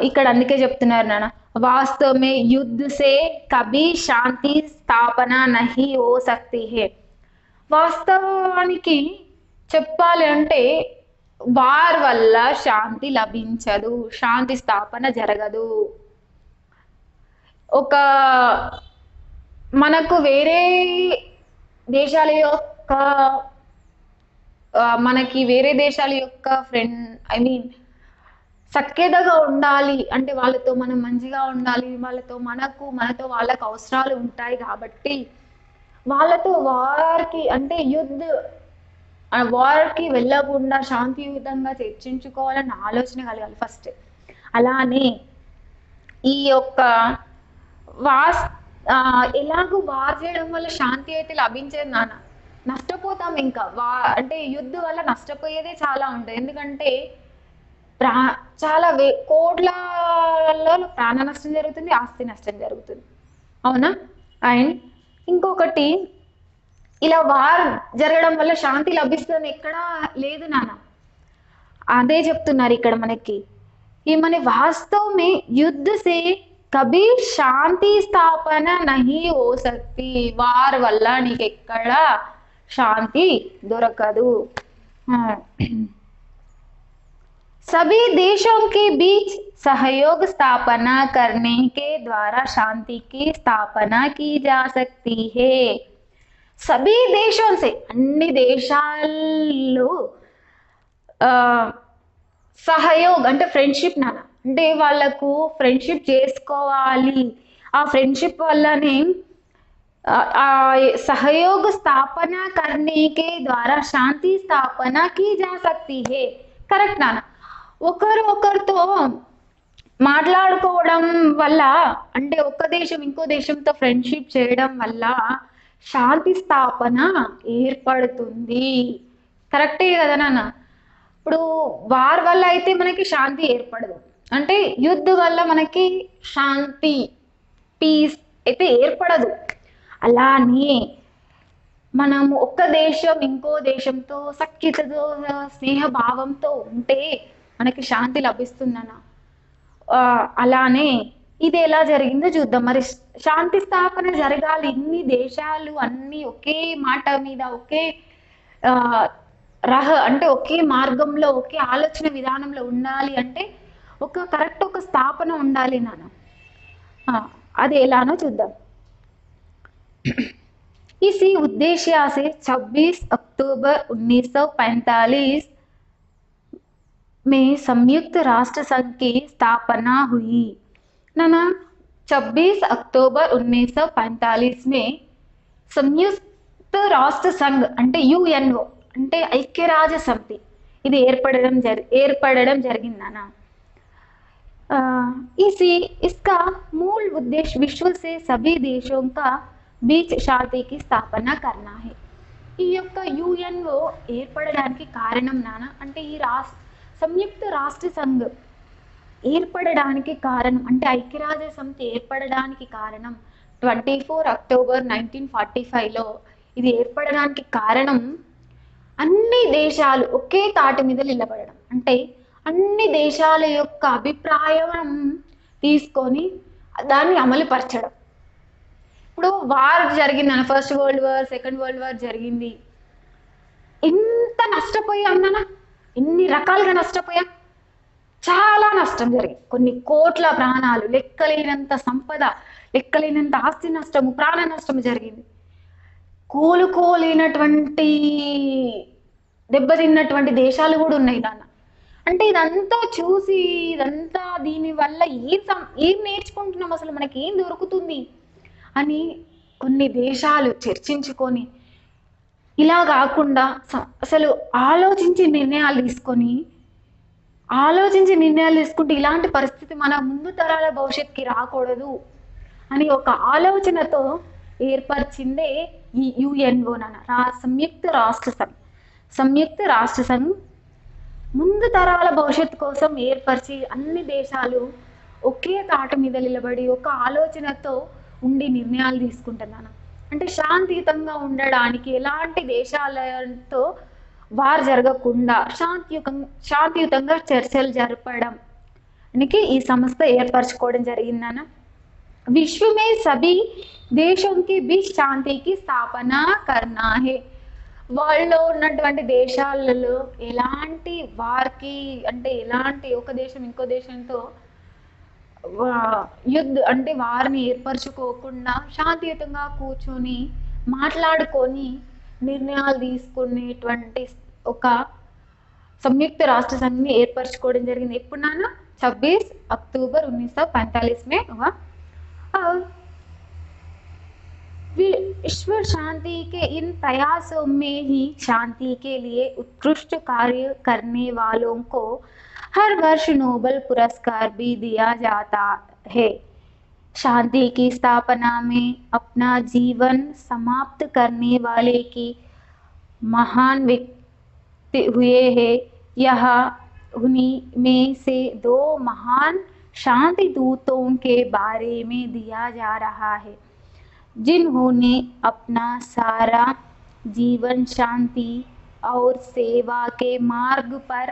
ఇక్కడ అందుకే చెప్తున్నారు నాన్న, वास्तव में युद्ध से कभी शांति स्थापना नहीं हो सकती है. వాస్తవానికి చెప్పాలి అంటే వార్ వల్ల శాంతి లభించదు, శాంతి స్థాపన జరగదు. ఒక మనకు వేరే దేశాల యొక్క మనకి వేరే దేశాల యొక్క ఫ్రెండ్ సఖ్యతగా ఉండాలి అంటే వాళ్ళతో మనం మంచిగా ఉండాలి, వాళ్ళతో మనతో వాళ్ళకు అవసరాలు ఉంటాయి కాబట్టి వాళ్ళతో వార్కి అంటే వార్కి వెళ్ళకుండా శాంతియుతంగా చర్చించుకోవాలన్న ఆలోచన కలగాలి ఫస్ట్. అలానే ఈ యొక్క ఎలాగో వార్ చేయడం వల్ల శాంతి అయితే లభించేది నాన్న, నష్టపోతాం. ఇంకా అంటే యుద్ధం వల్ల నష్టపోయేదే చాలా ఉంటుంది. ఎందుకంటే చాలా కోట్లలో ప్రాణ నష్టం జరుగుతుంది, ఆస్తి నష్టం జరుగుతుంది, అవునా? అండ్ ఇంకొకటి, ఇలా వార్ జరగడం వల్ల శాంతి లభిస్తుంది ఎక్కడా లేదు నాన్న. అదే చెప్తున్నారు ఇక్కడ మనకి. మన వాస్తవ్ మే యుద్ధ సే కభీ శాంతి స్థాపన నహీ హో సక్తి. వార్ వల్ల నీకు ఎక్కడ శాంతి దొరకదు. सभी देशों के बीच सहयोग स्थापना करने के द्वारा शांति की स्थापना की जा सकती है. सभी देशों से अन्य దేశాలు సహయోగ్ అంటే ఫ్రెండ్షిప్ నాన్న, అంటే వాళ్ళకు ఫ్రెండ్షిప్ చేసుకోవాలి. ఆ ఫ్రెండ్షిప్ వల్లనే सहयोग स्थापना करने के द्वारा शांति स्थापना की जा सकती है. కరెక్ట్ నాన్న. ఒకరితో మాట్లాడుకోవడం వల్ల అంటే ఒక దేశం ఇంకో దేశంతో ఫ్రెండ్షిప్ చేయడం వల్ల శాంతి స్థాపన ఏర్పడుతుంది. కరెక్టే కదా నాన్న. ఇప్పుడు వార్ వల్ల అయితే మనకి శాంతి ఏర్పడదు, అంటే యుద్ధ వల్ల మనకి శాంతి పీస్ అయితే ఏర్పడదు. అలానే మనము ఒక దేశం ఇంకో దేశంతో సఖ్యతతో స్నేహభావంతో ఉంటే మనకి శాంతి లభిస్తుందన్న. అలానే ఇది ఎలా జరిగిందో చూద్దాం. మరి శాంతి స్థాపన జరగాలి, ఇన్ని దేశాలు అన్ని ఒకే మాట మీద ఒకే అంటే ఒకే మార్గంలో ఒకే ఆలోచన విధానంలో ఉండాలి అంటే కరెక్ట్ ఒక స్థాపన ఉండాలి నాన్న. అది ఎలానో చూద్దాం. इसी उद्देश्य से 26 अक्टूबर 1945 में संयुक्त राष्ट्र संघ की स्थापना हुई. नाना 26 अक्टूबर 1945 में संयुक्त राष्ट्र संघ అంటే యుఎన్ఓ అంటే ఐక్యరాజ్య సమితి ఇది ఏర్పడడం జరిగింది నాన్న. इसका मूल उद्देश्य विश्व से सभी देशों का बीच शांति की స్థాపన करना है. ఈ యొక్క యుఎన్ఓ ఏర్పడడానికి కారణం నాన్న అంటే ఈ సంయుక్త రాష్ట్ర సంఘ్ ఏర్పడడానికి కారణం అంటే ఐక్యరాజ్య సమితి ఏర్పడడానికి కారణం 24 అక్టోబర్ 1945లో ఇది ఏర్పడడానికి కారణం అన్ని దేశాలు ఒకే తాటి మీద నిలబడడం, అంటే అన్ని దేశాల యొక్క అభిప్రాయం తీసుకొని దాన్ని అమలుపరచడం. ఇప్పుడు వార్ జరిగింది అన్న, first world war second world war జరిగింది, ఎంత నష్టపోయాం నాన్న, ఎన్ని రకాలుగా నష్టపోయాం, చాలా నష్టం జరిగింది. కొన్ని కోట్ల ప్రాణాలు, లెక్కలేనంత సంపద, లెక్కలేనంత ఆస్తి నష్టము, ప్రాణ నష్టము జరిగింది. కోలుకోలేనటువంటి దెబ్బతిన్నటువంటి దేశాలు కూడా ఉన్నాయి నాన్న. అంటే ఇదంతా చూసి ఇదంతా దీనివల్ల ఏం నేర్చుకుంటున్నాం, అసలు మనకి ఏం దొరుకుతుంది అని కొన్ని దేశాలు చర్చించుకొని ఇలా కాకుండా అసలు ఆలోచించి నిర్ణయాలు తీసుకుంటే ఇలాంటి పరిస్థితి మన ముందు తరాల భవిష్యత్తుకి రాకూడదు అని ఒక ఆలోచనతో ఏర్పరిచిందే ఈ యుఎన్ఓ నాన్న, సంయుక్త రాష్ట్ర సంఘ్ ముందు తరాల భవిష్యత్తు కోసం ఏర్పరిచి అన్ని దేశాలు ఒకే తాట మీద నిలబడి ఒక ఆలోచనతో ఉండి నిర్ణయాలు తీసుకుంటున్నాను. అంటే శాంతియుతంగా ఉండడానికి ఎలాంటి దేశాలతో వార్ జరగకుండా శాంతియుతంగా చర్చలు జరపడం, అందుకే ఈ సంస్థ ఏర్పరచుకోవడం జరిగిందన్న. विश्व में सभी देशों के बीच शांति की స్థాపన करना है. వాళ్ళలో ఉన్నటువంటి దేశాలలో ఎలాంటి వారికి అంటే ఎలాంటి ఒక దేశం ఇంకో దేశంతో అంటే వారిని ఏర్పరచుకోకుండా శాంతియుతంగా కూర్చొని మాట్లాడుకొని నిర్ణయాలు తీసుకునేటువంటి ఒక संयुक्त राष्ट्र संघ में ఏర్పరచుకోవడం జరిగింది. ఎప్పుడు నాన్న 26 अक्टूबर 1945 में हुआ. और विश्व शांति के इन प्रयासों में ही शांति के लिए उत्कृष्ट कार्य करने वालों को हर वर्ष नोबेल पुरस्कार भी दिया जाता है. शांति की स्थापना में अपना जीवन समाप्त करने वाले की महान व्यक्ति हुए हैं. यह उन्हीं में से 2 महान शांति दूतों के बारे में दिया जा रहा है जिन्होंने अपना सारा जीवन शांति और सेवा के मार्ग पर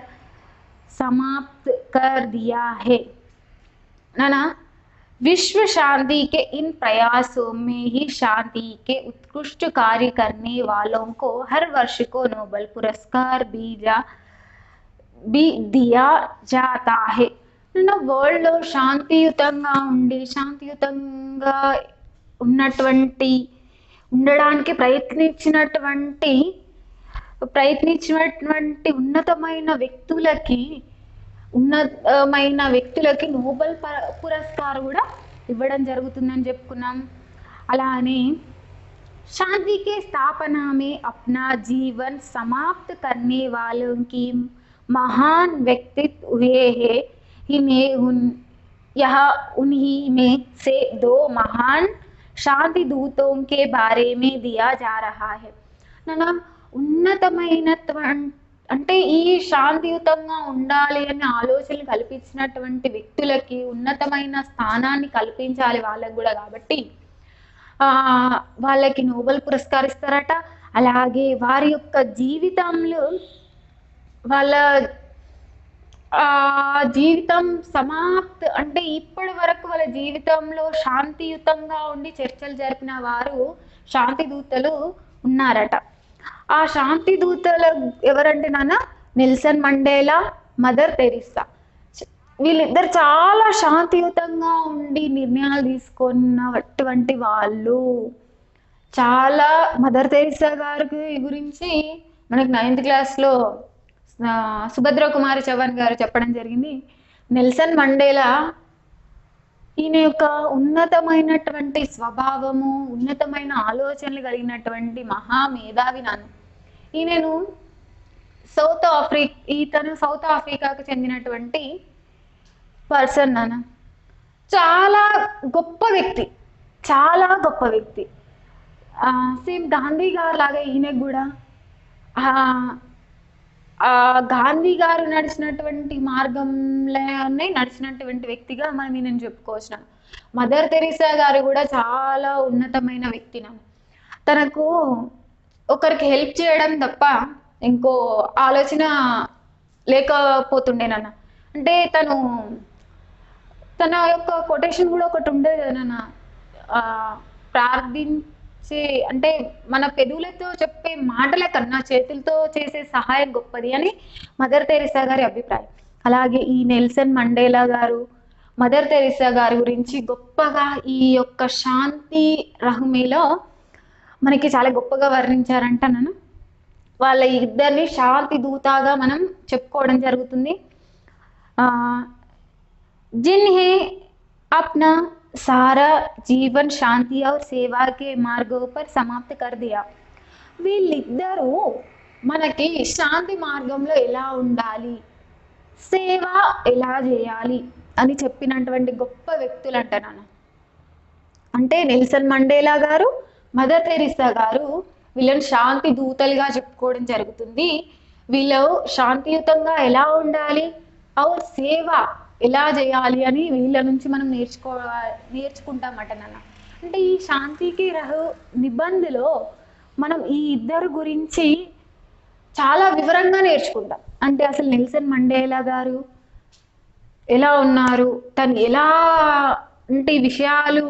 समाप्त कर दिया है. नाना विश्व शांति के इन प्रयासों में ही शांति के उत्कृष्ट कार्य करने वालों को हर वर्ष को नोबेल पुरस्कार भी दिया जाता है. వరల్డ్ లో శాంతియుతంగా ఉండి శాంతియుతంగా ఉండడానికి ప్రయత్నించినటువంటి ఉన్నతమైన వ్యక్తులకి నోబెల్ పురస్కారం కూడా ఇవ్వడం జరుగుతుందని చెప్పుకున్నాం. అలానే शांति के स्थापना में अपना जीवन समाप्त करने वालों की महान व्यक्तित्व हुए हैं. यह उन्हीं में से 2 महान शांति दूतों के बारे में दिया जा रहा है. నానా ఉన్నతమైన అంటే ఈ శాంతియుతంగా ఉండాలి అనే ఆలోచనలు కల్పించినటువంటి వ్యక్తులకి ఉన్నతమైన స్థానాన్ని కల్పించాలి వాళ్ళకి కూడా, కాబట్టి వాళ్ళకి నోబెల్ పురస్కారం ఇస్తారట. అలాగే వారి యొక్క జీవితంలో వాళ్ళ జీవితం అంటే ఇప్పటి వరకు వాళ్ళ జీవితంలో శాంతియుతంగా ఉండి చర్చలు జరిపిన వారు శాంతి దూతలు ఉన్నారట. ఆ శాంతి దూతలు ఎవరంటే నాన్న నెల్సన్ మండేలా, మదర్ తెరిసా. వీళ్ళిద్దరు చాలా శాంతియుతంగా ఉండి నిర్ణయాలు తీసుకున్నటువంటి వాళ్ళు. చాలా మదర్ తెరిసా గారికి గురించి మనకి 9th క్లాస్లో సుభద్ర కుమారి చౌహాన్ గారు చెప్పడం జరిగింది. నెల్సన్ మండేలా ఈయన యొక్క ఉన్నతమైనటువంటి స్వభావము, ఉన్నతమైన ఆలోచనలు కలిగినటువంటి మహామేధావి నాన్న. ఈయనను ఇతను సౌత్ ఆఫ్రికాకు చెందినటువంటి పర్సన్ నాన్న. చాలా గొప్ప వ్యక్తి. సేమ్ గాంధీ గారు లాగా ఈయన కూడా గాంధీ గారు నడిచినటువంటి మార్గంలోనే నడిచినటువంటి వ్యక్తిగా మనం ఈయనను చెప్పుకోవచ్చు. మదర్ తెరిసా గారు కూడా చాలా ఉన్నతమైన వ్యక్తి నాన్న. తనకు ఒకరికి హెల్ప్ చేయడం తప్ప ఇంకో ఆలోచన లేకపోతుండే నాన్న. అంటే తన యొక్క కొటేషన్ కూడా ఒకటి ఉండేది కదా నాన్న, ప్రార్థించే అంటే మన పెదవులతో చెప్పే మాటల కన్నా చేతులతో చేసే సహాయం గొప్పది అని మదర్ తెరిసా గారి అభిప్రాయం. అలాగే ఈ నెల్సన్ మండేలా గారు మదర్ తెరిసా గారి గురించి గొప్పగా ఈ యొక్క శాంతి రహమీలో మనకి చాలా గొప్పగా వర్ణించారంట నన్ను. వాళ్ళ ఇద్దరిని శాంతి దూతగా మనం చెప్పుకోవడం జరుగుతుంది. जिन्हें अपना सारा जीवन शांति और सेवा के मार्गों पर समाप्त कर दिया. వీళ్ళిద్దరూ మనకి శాంతి మార్గంలో ఎలా ఉండాలి, సేవ ఎలా చేయాలి అని చెప్పినటువంటి గొప్ప వ్యక్తులు అంట నాన్న. అంటే నెల్సన్ మండేలా గారు, మదర్ తెరిసా గారు వీళ్ళని శాంతి దూతలుగా చెప్పుకోవడం జరుగుతుంది. వీళ్ళు శాంతియుతంగా ఎలా ఉండాలి, ఔర్ సేవ ఎలా చేయాలి అని వీళ్ళ నుంచి మనం నేర్చుకుంటామట నాన్న. అంటే ఈ శాంతికి నిబంధనలో మనం ఈ ఇద్దరు గురించి చాలా వివరంగా నేర్చుకుంటాం. అంటే అసలు నెల్సన్ మండేలా గారు ఎలా ఉన్నారు, తను ఎలా అంటే ఈ విషయాలు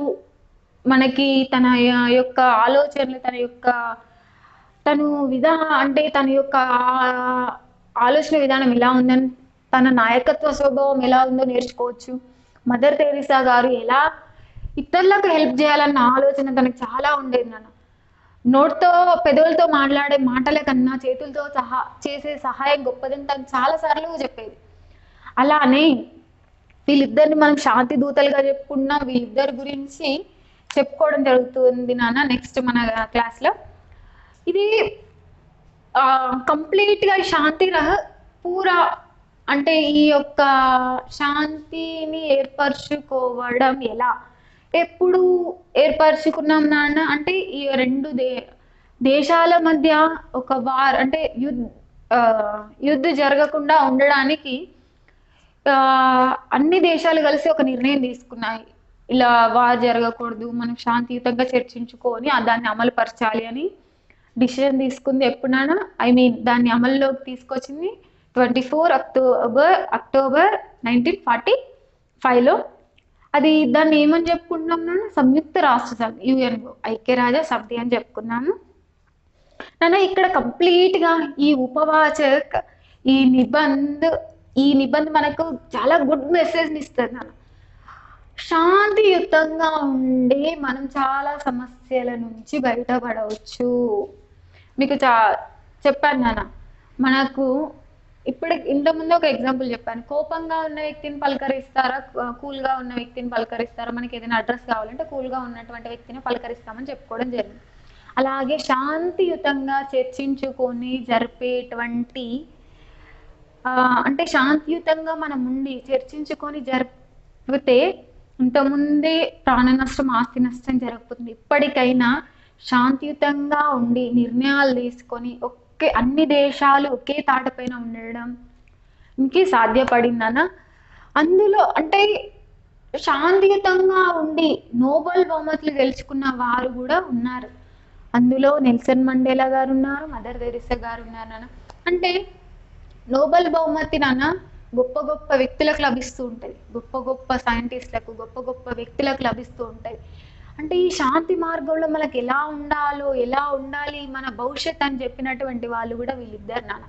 మనకి తన యొక్క ఆలోచనలు, తను అంటే తన యొక్క ఆలోచన విధానం ఎలా ఉందని, తన నాయకత్వ స్వభావం ఎలా ఉందో నేర్చుకోవచ్చు. మదర్ తెరీసా గారు ఎలా ఇతరులకు హెల్ప్ చేయాలన్న ఆలోచన తనకు చాలా ఉండేది నాన్న. నోటితో పెదవులతో మాట్లాడే మాటల కన్నా చేతులతో చేసే సహాయం గొప్పదని తను చాలా సార్లు చెప్పేది. అలానే వీళ్ళిద్దరిని మనం శాంతి దూతలుగా చెప్పుకున్నాం. వీళ్ళిద్దరి గురించి చెప్పుకోవడం జరుగుతుంది నాన్న నెక్స్ట్ మన క్లాస్లో. ఇది కంప్లీట్గా శాంతి పూరా అంటే ఈ యొక్క శాంతిని ఏర్పరచుకోవడం ఎలా, ఎప్పుడు ఏర్పరచుకున్నాం నాన్న అంటే ఈ రెండు దేశాల మధ్య ఒక అంటే యుద్ధ జరగకుండా ఉండడానికి అన్ని దేశాలు కలిసి ఒక నిర్ణయం తీసుకున్నాయి. ఇలా వార్ జరగకూడదు, మనం శాంతియుతంగా చర్చించుకొని దాన్ని అమలు పరచాలి అని డిసిజన్ తీసుకుంది. ఎప్పుడైనా దాన్ని అమల్లోకి తీసుకొచ్చింది 24 అక్టోబర్ 1945లో. అది దాన్ని ఏమని చెప్పుకుంటున్నాం నాన్న, సంయుక్త రాష్ట్ర సమితి, యుఎన్ఓ, ఐక్యరాజ్య సమితి అని చెప్పుకున్నాము నాన్న. ఇక్కడ కంప్లీట్గా ఈ ఉపవాచక్ ఈ నిబంధ మనకు చాలా గుడ్ మెసేజ్ని ఇస్తుంది నాన్న. శాంతియుతంగా ఉండి మనం చాలా సమస్యల నుంచి బయటపడవచ్చు. మీకు చెప్పాను నాన్న, మనకు ఇంతకుముందు ఒక ఎగ్జాంపుల్ చెప్పాను. కోపంగా ఉన్న వ్యక్తిని పలకరిస్తారా, కూల్గా ఉన్న వ్యక్తిని పలకరిస్తారా? మనకి ఏదైనా అడ్రస్ కావాలంటే కూల్గా ఉన్నటువంటి వ్యక్తిని పలకరిస్తామని చెప్పుకోవడం జరిగింది. అలాగే శాంతియుతంగా చర్చించుకొని జరిపేటువంటి అంటే శాంతియుతంగా మనం ఉండి చర్చించుకొని జరిపితే ఇంతకుముందే ప్రాణ నష్టం, ఆస్తి నష్టం జరగకపోతుంది. ఇప్పటికైనా శాంతియుతంగా ఉండి నిర్ణయాలు తీసుకొని అన్ని దేశాలు ఒకే తాటపైన ఉండడం ఇంకే సాధ్యపడిందన్న. అందులో అంటే శాంతియుతంగా ఉండి నోబెల్ బహుమతులు గెలుచుకున్న వారు కూడా ఉన్నారు. అందులో నెల్సన్ మండేలా గారు ఉన్నారు, మదర్ తెరీసా గారు ఉన్నారు నాన్న. అంటే నోబెల్ బహుమతి నాన్న గొప్ప గొప్ప వ్యక్తులకు లభిస్తూ ఉంటుంది, గొప్ప గొప్ప సైంటిస్టులకు, గొప్ప గొప్ప వ్యక్తులకు లభిస్తూ ఉంటాయి. అంటే ఈ శాంతి మార్గంలో మనకి ఎలా ఉండాలి మన భవిష్యత్ అని చెప్పినటువంటి వాళ్ళు కూడా వీళ్ళిద్దరు నాన్న.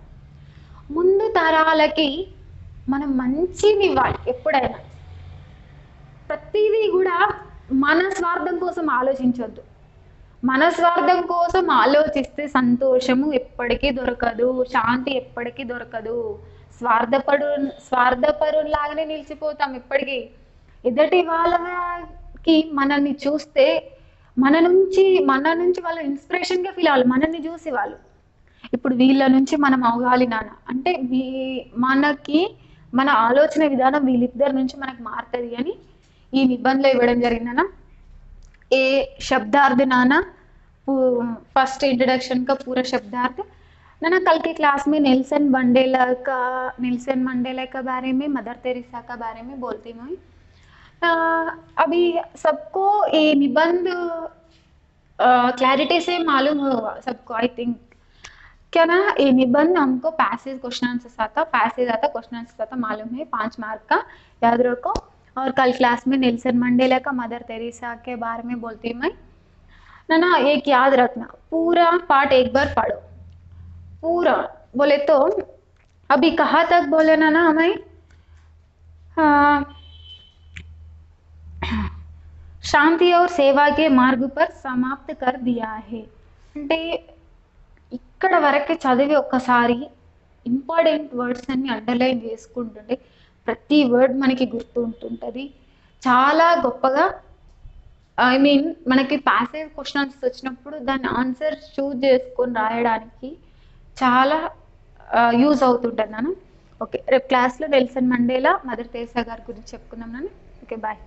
ముందు తరాలకి మనం మంచిని ఇవ్వాలి. ఎప్పుడైనా ప్రతిదీ కూడా మన స్వార్థం కోసం ఆలోచించొద్దు. మన స్వార్థం కోసం ఆలోచిస్తే సంతోషము ఎప్పటికీ దొరకదు, శాంతి ఎప్పటికీ దొరకదు. స్వార్థపరులాగానే నిలిచిపోతాం ఎప్పటికీ. ఎదుటి వాళ్ళకి మనల్ని చూస్తే మన నుంచి వాళ్ళు ఇన్స్పిరేషన్గా ఫీల్ అవ్వాలి, మనల్ని చూసి వాళ్ళు. ఇప్పుడు వీళ్ళ నుంచి మనం అవ్వాలి నాన్న అంటే మనకి మన ఆలోచన విధానం వీళ్ళిద్దరి నుంచి మనకు మారుతుంది అని ఈ నిబంధనలు ఇవ్వడం జరిగిందన్న. ఏ शब्दार्थ नाना फर्स्ट इंट्रोडक्शन का पूरा शब्दार्थ नाना. कल के क्लास में नेल्सन मंडेला का बारे में, मदर तेरेसा का बारे में बोलती हूँ. अभी सबको ये निबंध क्लैरिटी से मालूम होगा सबको आई थिंक. क्या ना ये निबंध हमको पैसेज क्वेश्चन आंसर आता मालूम है, 5 मार्क का याद रखो. और कल क्लास में नेल्सन मंडेला का, मदर तेरेसा के बारे में बोलती हूँ मैं ना. एक याद रखना, पूरा पार्ट एक बार पढ़ो पूरा. बोले तो अभी कहाँ तक बोले ना हमें शांति और सेवा के मार्ग पर समाप्त कर दिया है. అంటే ఇక్కడ వరకు చదివి ఒక్కసారి ఇంపార్టెంట్ వర్డ్స్ అన్ని అండర్లైన్ చేసుకుంటుంటే ప్రతి వర్డ్ మనకి గుర్తు ఉంటుంటుంది. చాలా గొప్పగా మనకి ప్యాసేజ్ క్వశ్చన్స్ వచ్చినప్పుడు దాని ఆన్సర్ చూజ్ చేసుకొని రాయడానికి చాలా యూజ్ అవుతుంటుంది నాన్న. ఓకే, రేపు క్లాస్లో నెల్సన్ మండేలా, మదర్ తెరేసా గారి గురించి చెప్పుకుందాం నాన్న. Okay, bye.